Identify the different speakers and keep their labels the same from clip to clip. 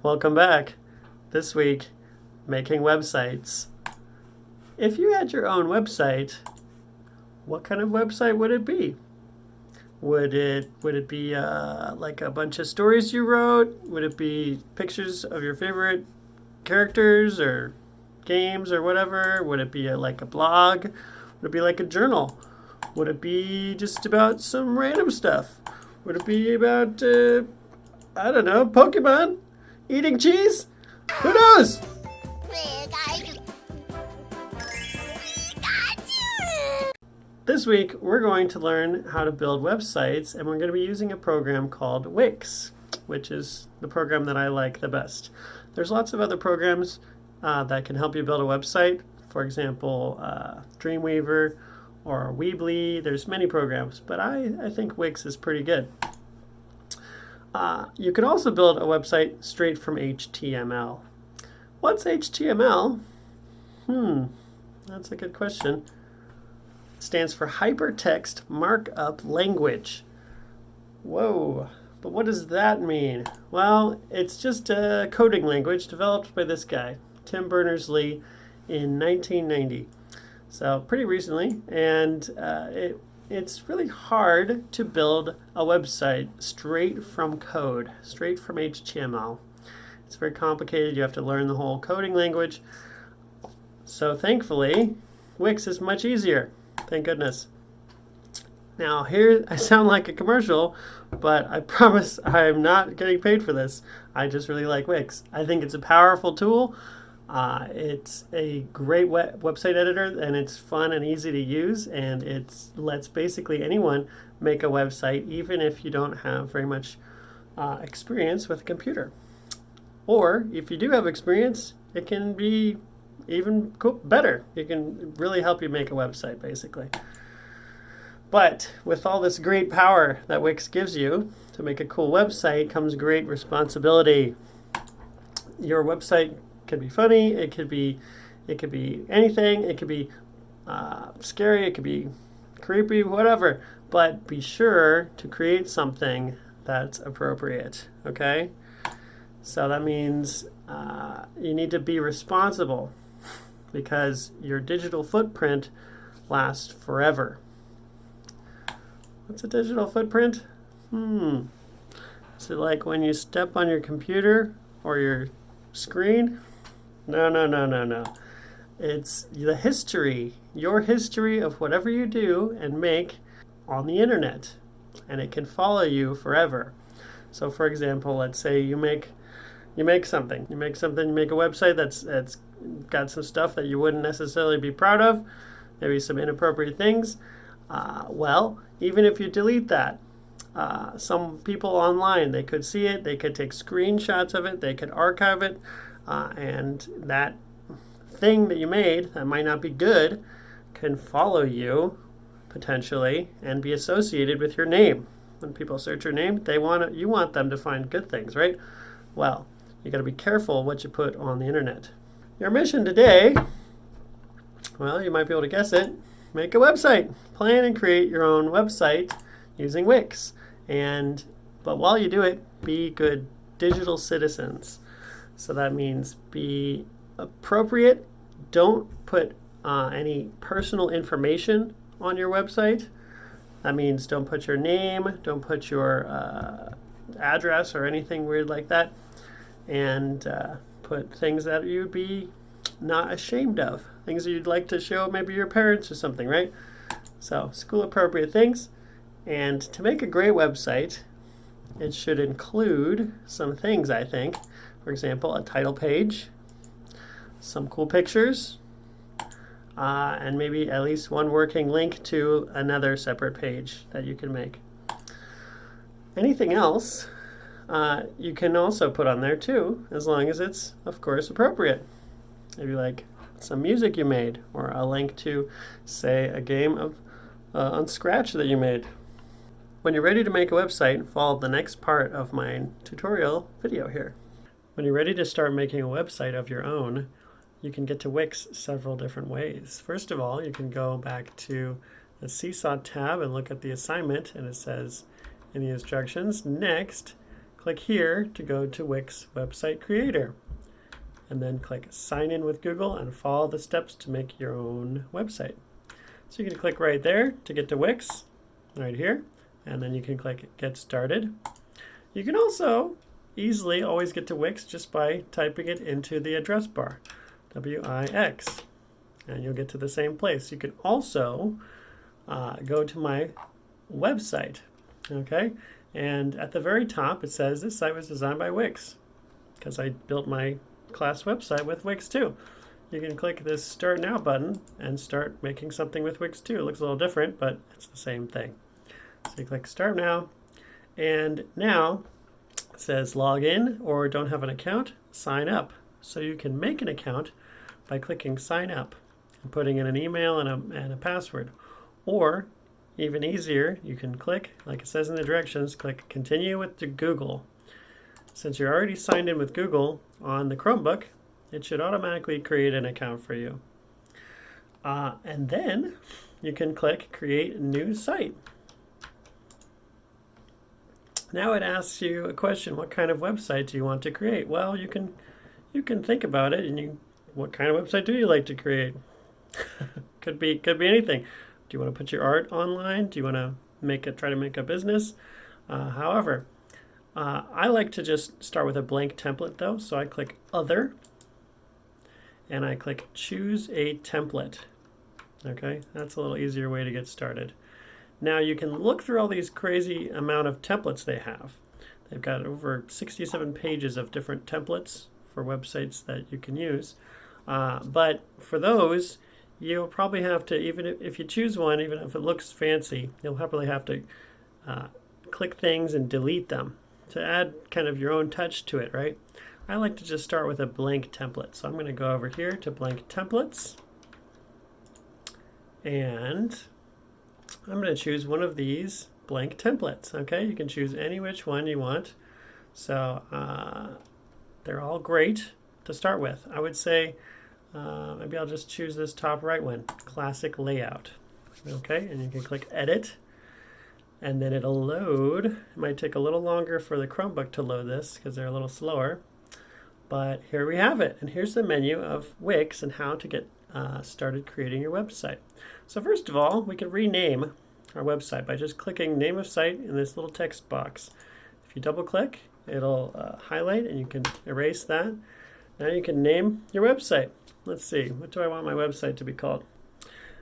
Speaker 1: Welcome back. This week, making websites. If you had your own website, what kind of website would it be? Would it be like a bunch of stories you wrote? Would it be pictures of your favorite characters or games or whatever? Would it be like a blog? Would it be like a journal? Would it be just about some random stuff? Would it be about, I don't know, Pokemon? Eating cheese? Who knows? This week, we're going to learn how to build websites, and we're going to be using a program called Wix, which is the program that I like the best. There's lots of other programs that can help you build a website. For example, Dreamweaver or Weebly. There's many programs, but I think Wix is pretty good. You can also build a website straight from HTML. What's HTML? That's a good question. It stands for Hypertext Markup Language. Whoa, but what does that mean? Well, it's just a coding language developed by this guy, Tim Berners-Lee, in 1990. So pretty recently, and it's really hard to build a website straight from code, straight from HTML. It's very complicated. You have to learn the whole coding language. So thankfully, Wix is much easier. Thank goodness. Now here I sound like a commercial, but I promise I'm not getting paid for this. I just really like Wix. I think it's a powerful tool. It's a great website editor, and it's fun and easy to use, and it lets basically anyone make a website, even if you don't have very much experience with a computer. Or if you do have experience, it can be even better. It can really help you make a website, basically. But with all this great power that Wix gives you to make a cool website comes great responsibility. Your website could be funny, it could be anything, it could be scary, it could be creepy, whatever, but be sure to create something that's appropriate, okay? So that means you need to be responsible, because your digital footprint lasts forever. What's a digital footprint? Is it like when you step on your computer or your screen? No. It's the history, your history of whatever you do and make on the internet, and it can follow you forever. So for example, let's say you make something, you make a website that's got some stuff that you wouldn't necessarily be proud of, maybe some inappropriate things. Well, even if you delete that, some people online, they could see it, they could take screenshots of it, they could archive it, and that thing that you made that might not be good can follow you potentially and be associated with your name. When people search your name, you want them to find good things, right? Well, you got to be careful what you put on the internet. Your mission today, well, you might be able to guess it. Make a website. Plan and create your own website using Wix. But while you do it, be good digital citizens. So that means be appropriate. Don't put any personal information on your website. That means don't put your name, don't put your address or anything weird like that. And put things that you'd be not ashamed of. Things that you'd like to show maybe your parents or something, right? So school appropriate things. And to make a great website, it should include some things, I think. For example, a title page, some cool pictures, and maybe at least one working link to another separate page that you can make. Anything else you can also put on there too, as long as it's, of course, appropriate. Maybe like some music you made, or a link to, say, a game of on Scratch that you made. When you're ready to make a website, follow the next part of my tutorial video here. When you're ready to start making a website of your own, you can get to Wix several different ways. First of all, you can go back to the Seesaw tab and look at the assignment, and it says in the instructions, next, click here to go to Wix Website Creator. And then click Sign In with Google and follow the steps to make your own website. So you can click right there to get to Wix, right here, and then you can click Get Started. You can also easily always get to Wix just by typing it into the address bar, Wix, and you'll get to the same place. You can also go to my website, okay? And at the very top it says this site was designed by Wix, because I built my class website with Wix too. You can click this Start Now button and start making something with Wix too. It looks a little different, but it's the same thing. So you click Start Now, and now it says log in or don't have an account, sign up. So you can make an account by clicking sign up and putting in an email and a password. Or even easier, you can click, like it says in the directions, click continue with the Google. Since you're already signed in with Google on the Chromebook, it should automatically create an account for you. And then you can click create new site. Now it asks you a question: what kind of website do you want to create? Well, you can think about it, and what kind of website do you like to create? could be anything. Do you want to put your art online? Do you want to try to make a business? However, I like to just start with a blank template though, so I click Other, and I click Choose a Template. Okay, that's a little easier way to get started. Now you can look through all these crazy amount of templates they have. They've got over 67 pages of different templates for websites that you can use. But for those, you'll probably have to, even if you choose one, even if it looks fancy, you'll probably have to click things and delete them to add kind of your own touch to it, right? I like to just start with a blank template. So I'm going to go over here to blank templates, and I'm going to choose one of these blank templates. Okay, you can choose any which one you want. So they're all great to start with. I would say maybe I'll just choose this top right one, classic layout. Okay, and you can click edit, and then it'll load. It might take a little longer for the Chromebook to load this because they're a little slower. But here we have it, and here's the menu of Wix and how to get started creating your website. So first of all, we can rename our website by just clicking name of site in this little text box. If you double click, it'll highlight and you can erase that. Now you can name your website. Let's see, what do I want my website to be called?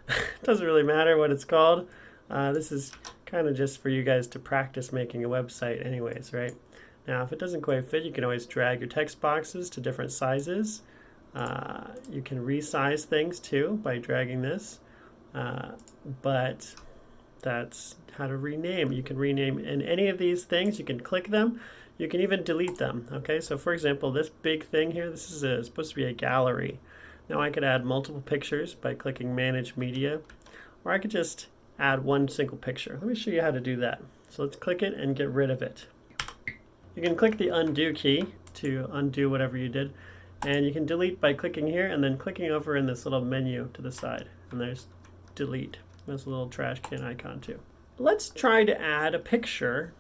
Speaker 1: It doesn't really matter what it's called. This is kind of just for you guys to practice making a website anyways, right? Now if it doesn't quite fit, you can always drag your text boxes to different sizes. You can resize things too by dragging this, but that's how to rename. You can rename in any of these things. You can click them. You can even delete them. Okay, so for example, this big thing here, this is supposed to be a gallery. Now I could add multiple pictures by clicking Manage Media, or I could just add one single picture. Let me show you how to do that. So let's click it and get rid of it. You can click the undo key to undo whatever you did, and you can delete by clicking here and then clicking over in this little menu to the side, and there's delete. There's a little trash can icon too. Let's try to add a picture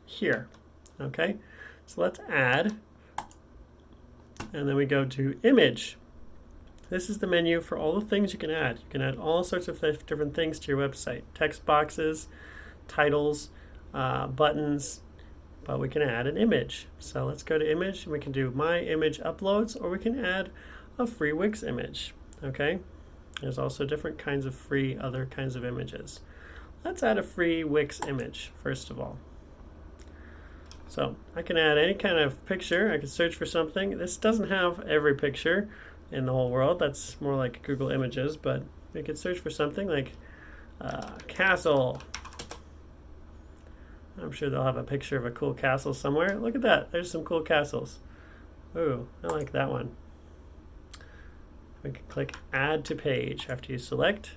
Speaker 1: here. Okay, so let's add, and then we go to image. This is the menu for all the things you can add. You can add all sorts of different things to your website. Text boxes, titles, buttons, but we can add an image. So let's go to image, and we can do my image uploads, or we can add a free Wix image. Okay, there's also different kinds of free other kinds of images. Let's add a free Wix image first of all. So I can add any kind of picture. I can search for something. This doesn't have every picture in the whole world. That's more like Google Images, but we could search for something like castle. I'm sure they'll have a picture of a cool castle somewhere. Look at that. There's some cool castles. Ooh, I like that one. We can click Add to Page after you select,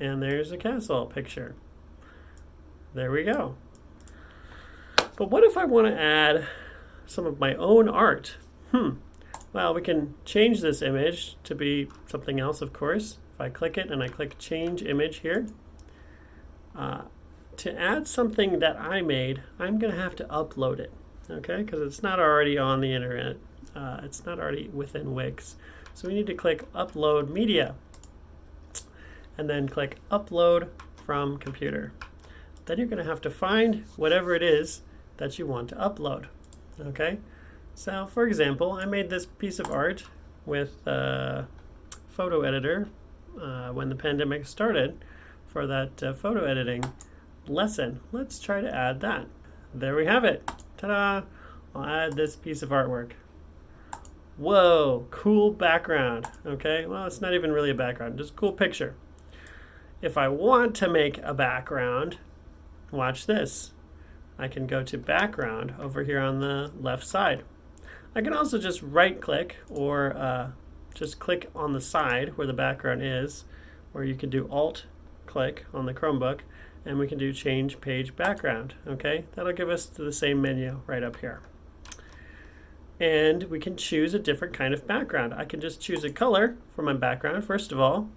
Speaker 1: and there's a castle picture. There we go. But what if I want to add some of my own art? Well, we can change this image to be something else, of course. If I click it and I click Change Image here, to add something that I made, I'm going to have to upload it. okay, because it's not already on the internet. It's not already within Wix. So we need to click Upload Media, and then click Upload from Computer. Then you're going to have to find whatever it is that you want to upload. Okay, so for example, I made this piece of art with photo editor when the pandemic started for that photo editing lesson. Let's try to add that. There we have it. Ta-da! I'll add this piece of artwork. Whoa, cool background. Okay, well, it's not even really a background, just a cool picture. If I want to make a background, watch this. I can go to background over here on the left side. I can also just right click or just click on the side where the background is, or you can do Alt click on the Chromebook and we can do change page background. Okay, that'll give us the same menu right up here. And we can choose a different kind of background. I can just choose a color for my background first of all.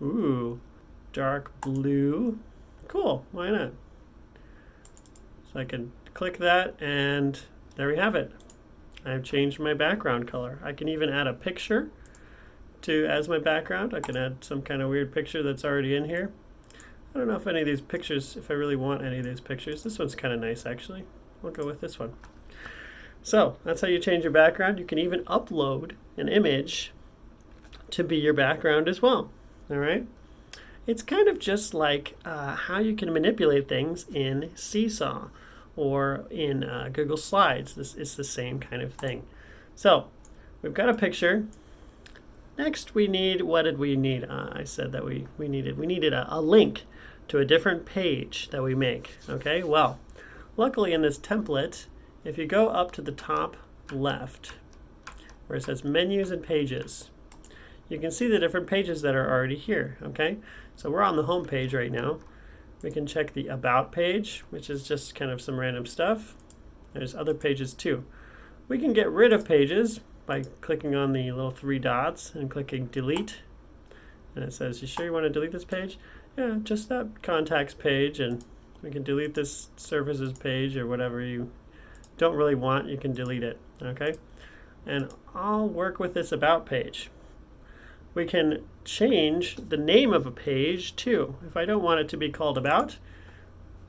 Speaker 1: Ooh, dark blue. Cool, why not? So I can click that and there we have it. I've changed my background color. I can even add a picture as my background. I can add some kind of weird picture that's already in here. I don't know if any of these pictures, if I really want any of these pictures. This one's kind of nice actually. We'll go with this one. So that's how you change your background. You can even upload an image to be your background as well. All right. It's kind of just like how you can manipulate things in Seesaw or in Google Slides. This is the same kind of thing. So we've got a picture. Next we need, what did we need? I said that we needed a link to a different page that we make. Okay, well, luckily in this template, if you go up to the top left where it says menus and pages, you can see the different pages that are already here. Okay, so we're on the home page right now. We can check the about page, which is just kind of some random stuff. There's other pages too. We can get rid of pages by clicking on the little three dots and clicking delete. And it says, you sure you want to delete this page? Yeah, just that contacts page, and we can delete this services page or whatever you don't really want, you can delete it. Okay, and I'll work with this about page. We can change the name of a page too. If I don't want it to be called about,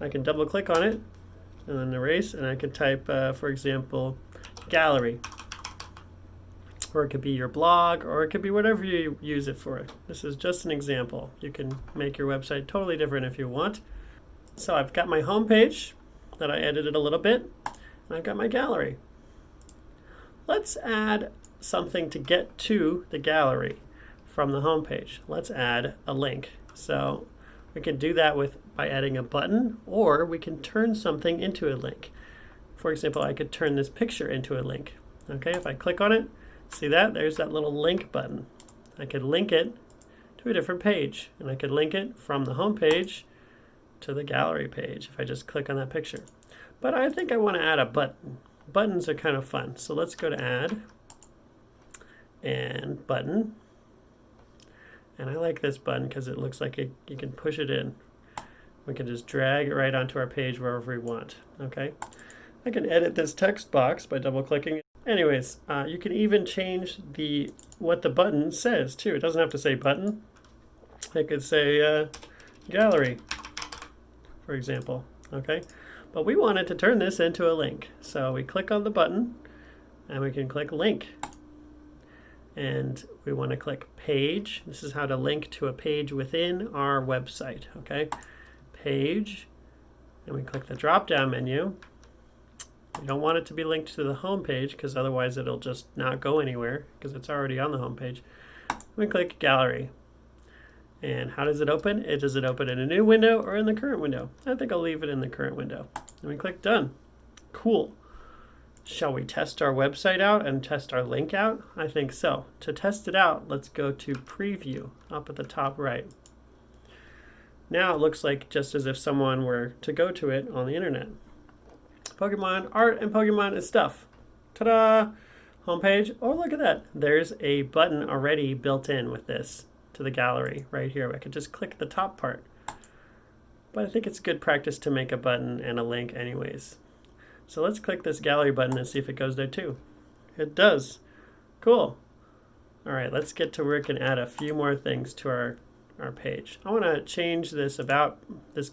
Speaker 1: I can double click on it and then erase, and I can type, for example, gallery. Or it could be your blog, or it could be whatever you use it for. This is just an example. You can make your website totally different if you want. So I've got my home page that I edited a little bit, and I've got my gallery. Let's add something to get to the gallery from the home page. Let's add a link. So we can do that by adding a button, or we can turn something into a link. For example, I could turn this picture into a link. Okay, if I click on it, see that? There's that little link button. I could link it to a different page, and I could link it from the home page to the gallery page if I just click on that picture. But I think I want to add a button. Buttons are kind of fun. So let's go to add and button. And I like this button because it looks like you can push it in. We can just drag it right onto our page wherever we want. Okay. I can edit this text box by double clicking. Anyways, you can even change what the button says too. It doesn't have to say button. It could say gallery, for example. Okay, but we wanted to turn this into a link. So we click on the button and we can click link. And we want to click page. This is how to link to a page within our website. Okay, page, and we click the drop down menu. We don't want it to be linked to the home page because otherwise it'll just not go anywhere because it's already on the home page. We click gallery. And how does it open? Does it open in a new window or in the current window? I think I'll leave it in the current window. And we click done. Cool. Shall we test our website out and test our link out? I think so. To test it out, let's go to preview up at the top right. Now it looks like just as if someone were to go to it on the internet. Pokemon art and Pokemon is stuff. Ta-da! Homepage. Oh, look at that. There's a button already built in with this to the gallery right here. I could just click the top part. But I think it's good practice to make a button and a link anyways. So let's click this gallery button and see if it goes there too. It does. Cool. All right, let's get to work and add a few more things to our page. I want to change this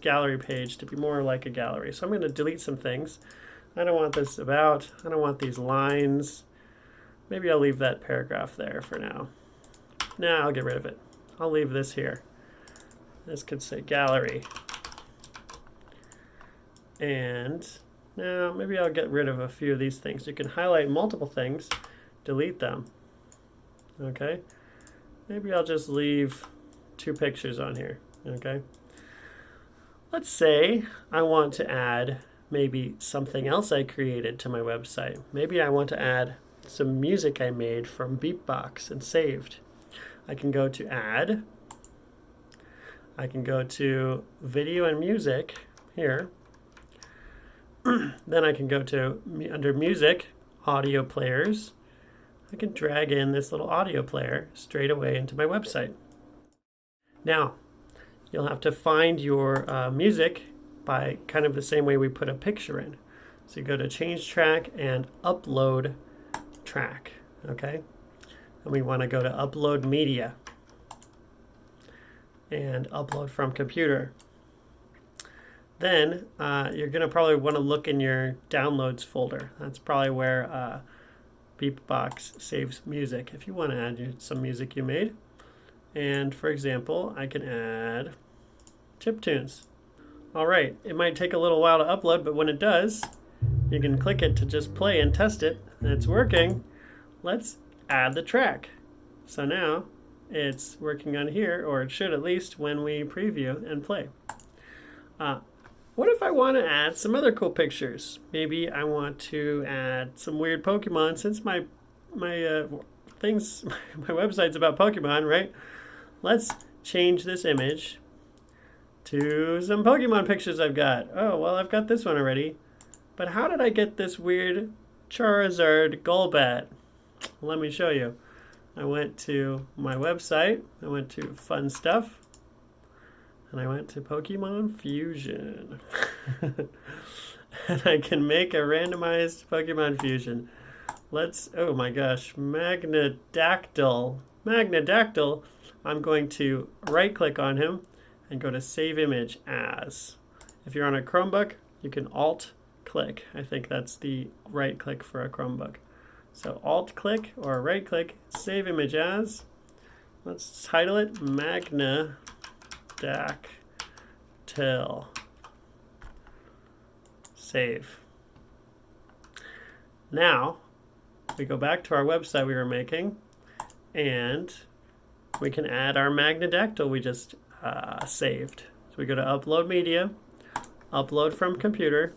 Speaker 1: gallery page to be more like a gallery. So I'm going to delete some things. I don't want this about. I don't want these lines. Maybe I'll leave that paragraph there for now. Nah, I'll get rid of it. I'll leave this here. This could say gallery. And now maybe I'll get rid of a few of these things. You can highlight multiple things, delete them. Okay. Maybe I'll just leave 2 pictures on here. Okay. Let's say I want to add maybe something else I created to my website. Maybe I want to add some music I made from Beatbox and saved. I can go to add. I can go to video and music here. Then I can go to under music, audio players. I can drag in this little audio player straight away into my website. Now, you'll have to find your music by kind of the same way we put a picture in. So you go to change track and upload track, okay? And we want to go to upload media and upload from computer. Then you're going to probably want to look in your downloads folder. That's probably where Beatbox saves music if you want to add some music you made. And for example, I can add chiptunes. All right, it might take a little while to upload, but when it does, you can click it to just play and test it, and it's working. Let's add the track. So now it's working on here, or it should at least when we preview and play. What if I want to add some other cool pictures? Maybe I want to add some weird Pokemon, since my website's about Pokemon, right? Let's change this image to some Pokemon pictures I've got. Oh, well, I've got this one already. But how did I get this weird Charizard Golbat? Let me show you. I went to my website. I went to Fun Stuff. And I went to Pokemon Fusion. And I can make a randomized Pokemon Fusion. Oh my gosh, Magnadactyl. Magnadactyl, I'm going to right click on him and go to Save Image As. If you're on a Chromebook, you can Alt click. I think that's the right click for a Chromebook. So Alt click or right click, Save Image As. Let's title it Magnadactyl. Save. Now, we go back to our website we were making, and we can add our Magnadactyl we just saved. So we go to Upload Media, Upload from Computer,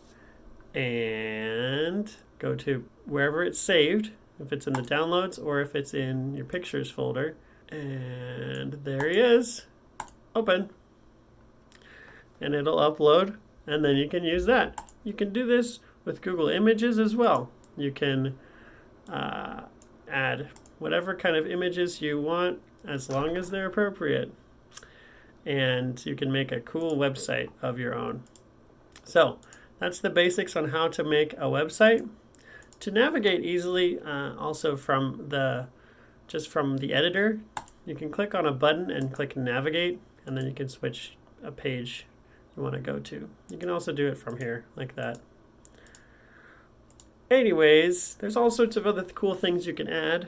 Speaker 1: and go to wherever it's saved, if it's in the downloads or if it's in your pictures folder. And there he is. Open. And it'll upload, and then you can use that. You can do this with Google Images as well. You can add whatever kind of images you want as long as they're appropriate. And you can make a cool website of your own. So that's the basics on how to make a website. To navigate easily, also from the editor, you can click on a button and click Navigate, and then you can switch a page you want to go to. You can also do it from here, like that. Anyways, there's all sorts of other cool things you can add.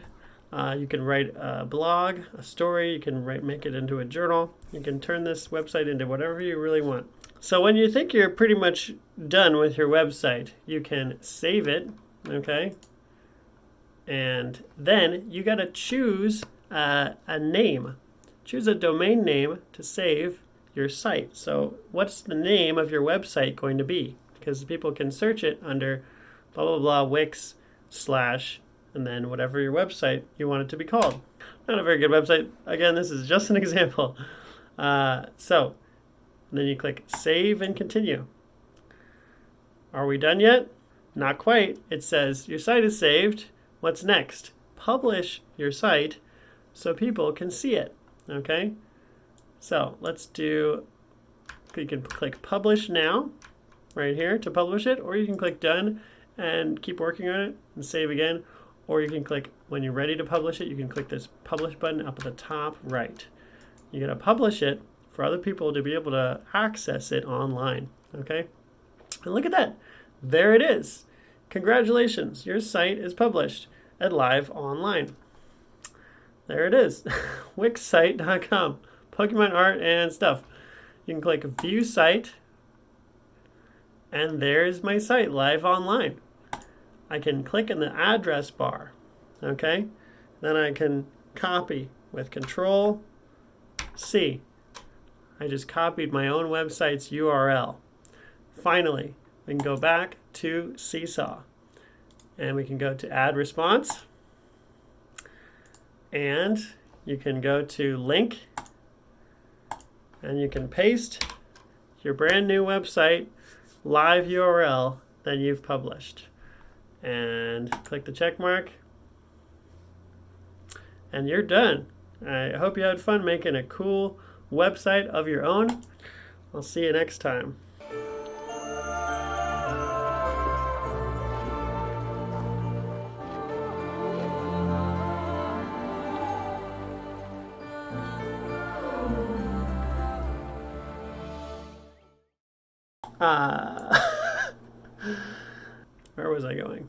Speaker 1: You can write a blog, a story, you can make it into a journal. You can turn this website into whatever you really want. So when you think you're pretty much done with your website, you can save it, okay? And then you got to choose a name. Choose a domain name to save your site. So what's the name of your website going to be? Because people can search it under blah, blah, blah, Wix / and then whatever your website you want it to be called. Not a very good website. Again, this is just an example. So then you click Save and Continue. Are we done yet? Not quite. It says your site is saved. What's next? Publish your site so people can see it. Okay? So you can click Publish Now right here to publish it, or you can click Done and keep working on it and save again. Or you can click, when you're ready to publish it, you can click this publish button up at the top right. You're going to publish it for other people to be able to access it online. Okay? And look at that. There it is. Congratulations. Your site is published at Live Online. There it is. Wixsite.com. Pokemon art and stuff. You can click View Site. And there's my site, Live Online. I can click in the address bar. Okay? Then I can copy with Control C. I just copied my own website's URL. Finally, we can go back to Seesaw. And we can go to Add Response. And you can go to Link. And you can paste your brand new website live URL that you've published. And click the check mark. And you're done. I hope you had fun making a cool website of your own. I'll see you next time. Where was I going?